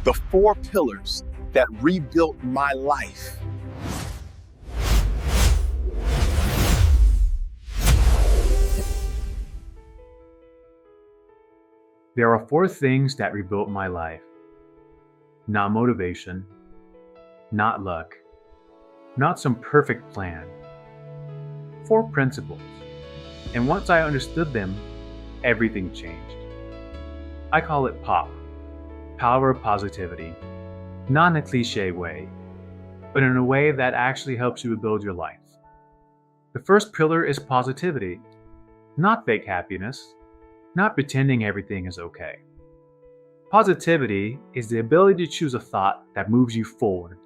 the four pillars that rebuilt my life. There are four things that rebuilt my life. Not motivation, not luck, not some perfect plan. Four principles. And once I understood them, everything changed. I call it POP, power of positivity. Not in a cliche way, but in a way that actually helps you rebuild your life. The first pillar is positivity, not fake happiness, not pretending everything is okay. Positivity is the ability to choose a thought that moves you forward.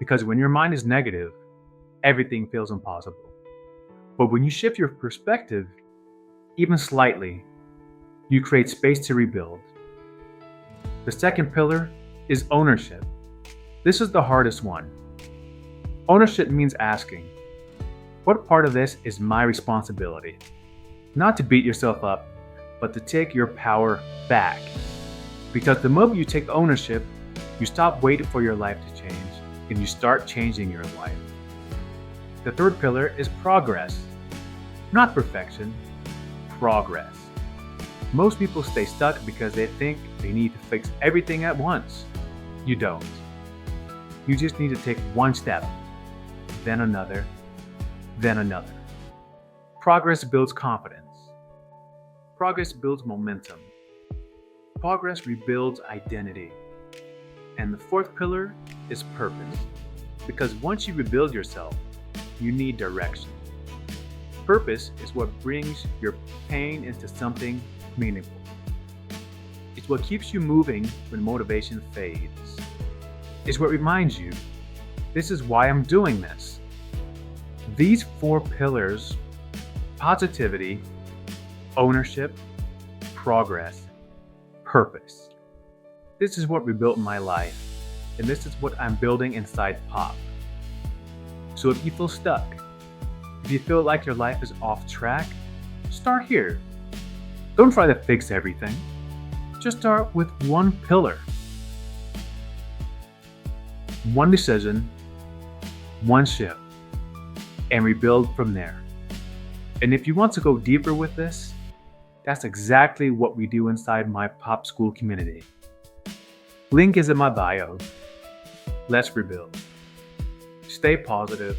Because when your mind is negative, everything feels impossible. But when you shift your perspective, even slightly, you create space to rebuild. The second pillar is ownership. This is the hardest one. Ownership means asking, what part of this is my responsibility? Not to beat yourself up, but to take your power back. Because the moment you take ownership, you stop waiting for your life to change and you start changing your life. The third pillar is progress. Not perfection, progress. Most people stay stuck because they think they need to fix everything at once. You don't. You just need to take one step, then another, then another. Progress builds confidence. Progress builds momentum. Progress rebuilds identity. And the fourth pillar is purpose. Because once you rebuild yourself, you need direction. Purpose is what brings your pain into something meaningful. It's what keeps you moving when motivation fades. It's what reminds you, this is why I'm doing this. These four pillars, positivity, ownership, progress, purpose. This is what rebuilt my life, and this is what I'm building inside POP. So if you feel stuck, if you feel like your life is off track, start here. Don't try to fix everything. Just start with one pillar. One decision, one shift, and rebuild from there. And if you want to go deeper with this, that's exactly what we do inside my POP School community. Link is in my bio. Let's rebuild. Stay positive,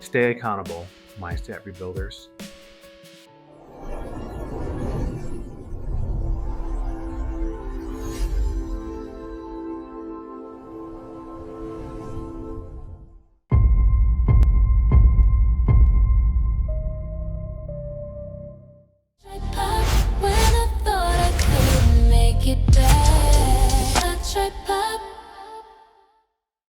stay accountable, Mindset Rebuilders. When I thought I couldn't make it back.